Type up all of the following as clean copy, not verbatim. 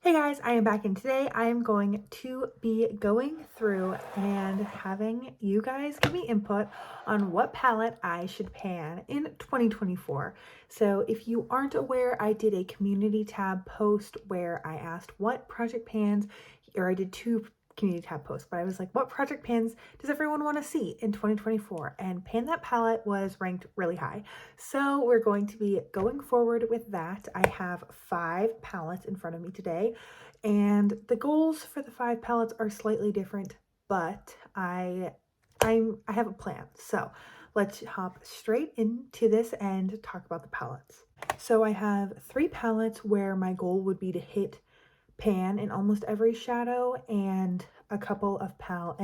Hey guys, I am back and today I am going to be going through and having you guys give me input on what palette I should pan in 2024. So if you aren't aware, I did a community tab post where I asked what project pans, or I did two community tab posts, but I was like, what project pans does everyone want to see in 2024? And Pan That Palette was ranked really high. So we're going to be going forward with that. I have 5 palettes in front of me today, and the goals for the 5 palettes are slightly different, but I have a plan. So let's hop straight into this and talk about the palettes. So I have 3 palettes where my goal would be to hit pan in almost every shadow, and a couple of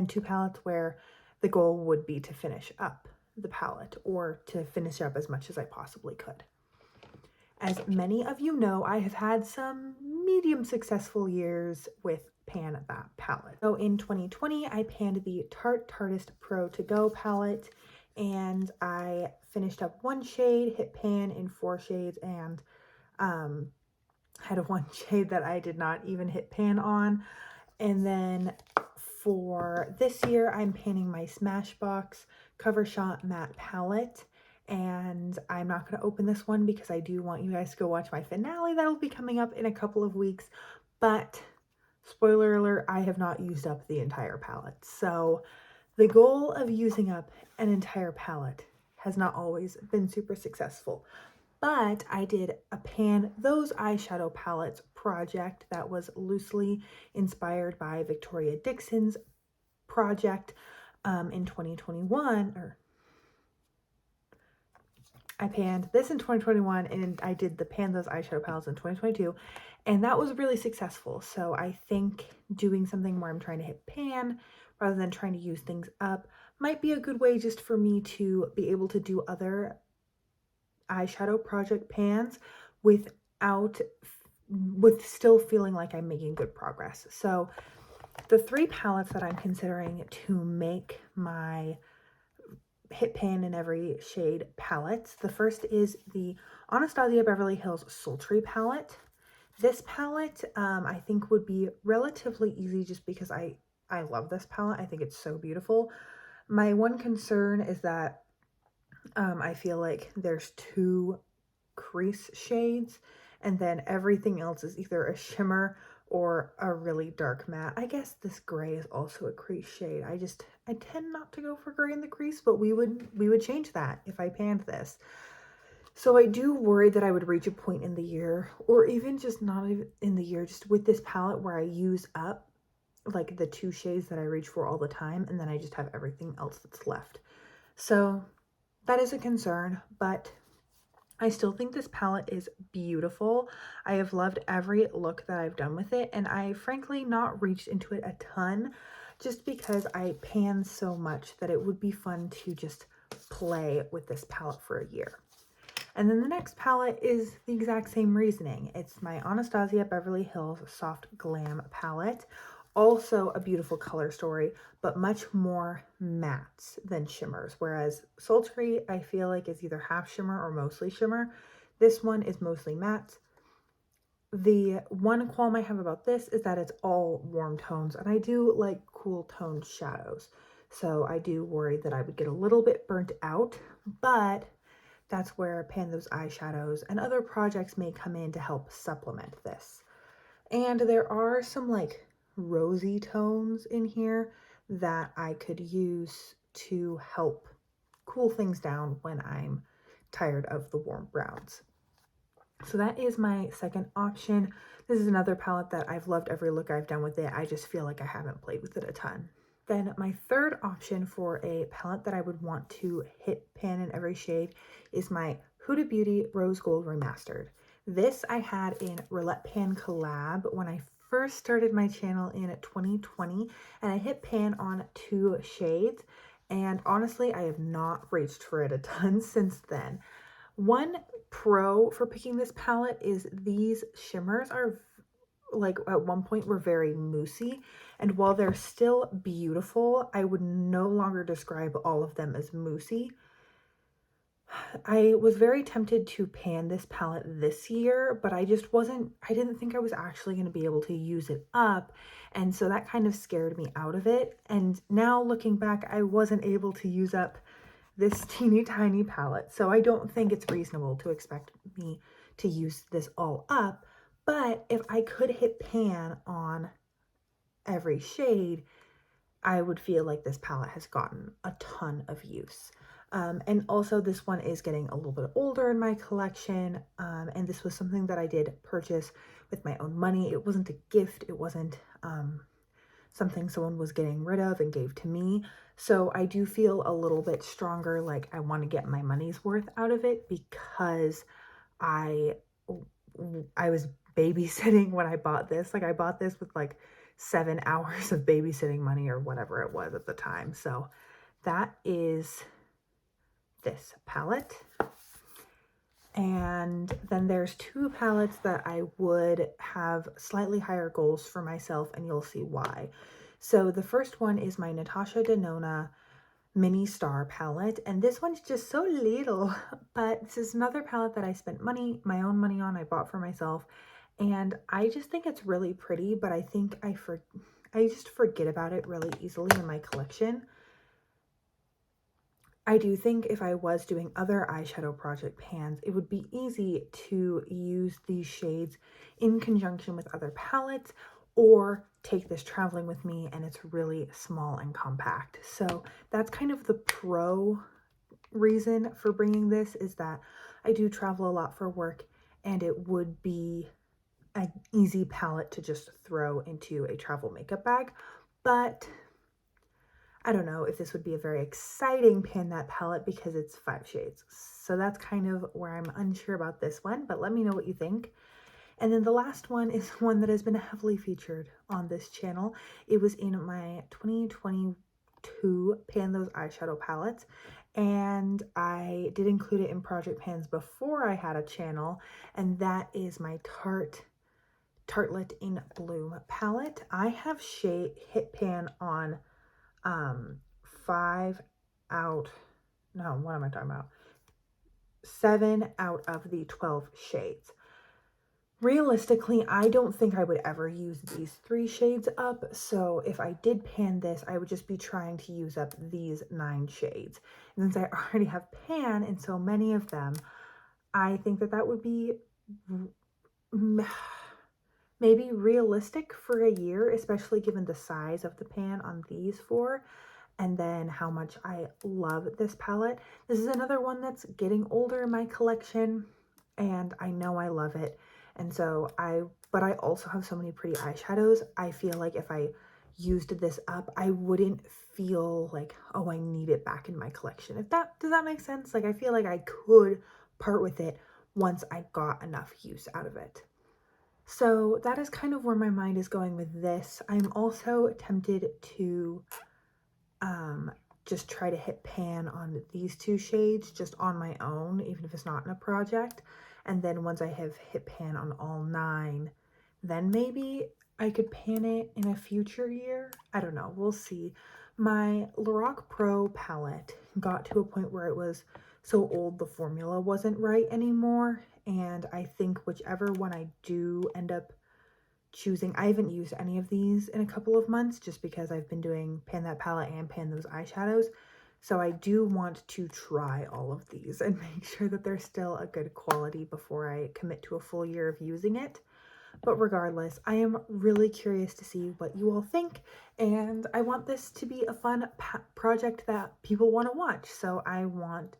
2 palettes where the goal would be to finish up the palette, or to finish up as much as I possibly could. As many of you know, I have had some medium successful years with Pan That palette. So in 2020, I panned the Tarte Tartist Pro To Go palette, and I finished up 1 shade, hit pan in 4 shades, and had 1 shade that I did not even hit pan on. And then for this year, I'm panning my Smashbox Cover Shot Matte palette, and I'm not going to open this one because I do want you guys to go watch my finale that'll be coming up in a couple of weeks. But spoiler alert, I have not used up the entire palette. So the goal of using up an entire palette has not always been super successful. But I did a Pan Those Eyeshadow Palettes project that was loosely inspired by Victoria Dixon's project in 2021, or I panned this in 2021, and I did the Pan Those Eyeshadow Palettes in 2022, and that was really successful. So I think doing something where I'm trying to hit pan rather than trying to use things up might be a good way just for me to be able to do other eyeshadow project pans with still feeling like I'm making good progress. So the 3 palettes that I'm considering to make my hit pan in every shade palettes, the first is the Anastasia Beverly Hills Sultry palette. This palette I think would be relatively easy just because I love this palette. I think it's so beautiful. My one concern is that I feel like there's 2 crease shades, and then everything else is either a shimmer or a really dark matte. I guess this gray is also a crease shade. I tend not to go for gray in the crease, but we would change that if I panned this. So I do worry that I would reach a point in the year, or even just not even in the year, just with this palette, where I use up like the 2 shades that I reach for all the time, and then I just have everything else that's left. So that is a concern, but I still think this palette is beautiful. I have loved every look that I've done with it, and I frankly not reached into it a ton just because I pan so much that it would be fun to just play with this palette for a year. And then the next palette is the exact same reasoning. It's my Anastasia Beverly Hills Soft Glam palette. Also a beautiful color story, but much more mattes than shimmers. Whereas Sultry, I feel like, is either half shimmer or mostly shimmer. This one is mostly mattes. The one qualm I have about this is that it's all warm tones, and I do like cool toned shadows. So I do worry that I would get a little bit burnt out, but that's where Pan Those Eyeshadows and other projects may come in to help supplement this. And there are some like rosy tones in here that I could use to help cool things down when I'm tired of the warm browns. So that is my second option. This is another palette that I've loved every look I've done with it. I just feel like I haven't played with it a ton. Then my third option for a palette that I would want to hit pan in every shade is my Huda Beauty Rose Gold Remastered. This I had in Roulette Pan Collab when I first started my channel in 2020, and I hit pan on 2 shades, and honestly, I have not reached for it a ton since then. One pro for picking this palette is these shimmers are, like, at one point were very moussey, and while they're still beautiful, I would no longer describe all of them as moussey. I was very tempted to pan this palette this year, but I didn't think I was actually going to be able to use it up. And so that kind of scared me out of it. And now looking back, I wasn't able to use up this teeny tiny palette. So I don't think it's reasonable to expect me to use this all up. But if I could hit pan on every shade, I would feel like this palette has gotten a ton of use. And also this one is getting a little bit older in my collection. And this was something that I did purchase with my own money. It wasn't a gift. It wasn't something someone was getting rid of and gave to me. So I do feel a little bit stronger, like I want to get my money's worth out of it, because I was babysitting when I bought this. Like I bought this with like 7 hours of babysitting money or whatever it was at the time. So that is this palette. And then there's two palettes that I would have slightly higher goals for myself, and you'll see why. So the first one is my Natasha Denona Mini Star palette, and this one's just so little, but this is another palette that I spent my own money on, I bought for myself, and I just think it's really pretty, but I think I just forget about it really easily in my collection. I do think if I was doing other eyeshadow project pans, it would be easy to use these shades in conjunction with other palettes, or take this traveling with me and it's really small and compact. So that's kind of the pro reason for bringing this, is that I do travel a lot for work and it would be an easy palette to just throw into a travel makeup bag. But I don't know if this would be a very exciting pan, that palette, because it's 5 shades. So that's kind of where I'm unsure about this one, but let me know what you think. And then the last one is one that has been heavily featured on this channel. It was in my 2022 Pan Those Eyeshadow palettes, and I did include it in project pans before I had a channel, and that is my Tartelette in Bloom palette. I have hit pan on 5 out, no, what am I talking about? 7 out of the 12 shades. Realistically, I don't think I would ever use these 3 shades up, so if I did pan this, I would just be trying to use up these 9 shades. And since I already have pan in so many of them, I think that that would be maybe realistic for a year, especially given the size of the pan on these 4, and then how much I love this palette. This is another one that's getting older in my collection, and I know I love it. And so but I also have so many pretty eyeshadows. I feel like if I used this up, I wouldn't feel like, oh, I need it back in my collection. Does that make sense? Like, I feel like I could part with it once I got enough use out of it. So that is kind of where my mind is going with this. I'm also tempted to just try to hit pan on these 2 shades just on my own, even if it's not in a project. And then once I have hit pan on all 9, then maybe I could pan it in a future year. I don't know. We'll see. My Lorac Pro palette got to a point where it was so old the formula wasn't right anymore. And I think whichever one I do end up choosing, I haven't used any of these in a couple of months just because I've been doing Pan That Palette and Pan Those Eyeshadows. So I do want to try all of these and make sure that they're still a good quality before I commit to a full year of using it. But regardless, I am really curious to see what you all think, and I want this to be a fun project that people want to watch. So I want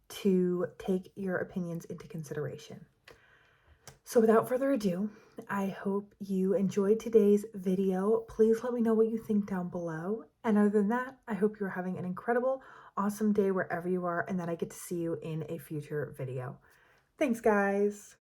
to take your opinions into consideration. So without further ado, I hope you enjoyed today's video. Please let me know what you think down below. And other than that, I hope you're having an incredible, awesome day wherever you are, and that I get to see you in a future video. Thanks, guys.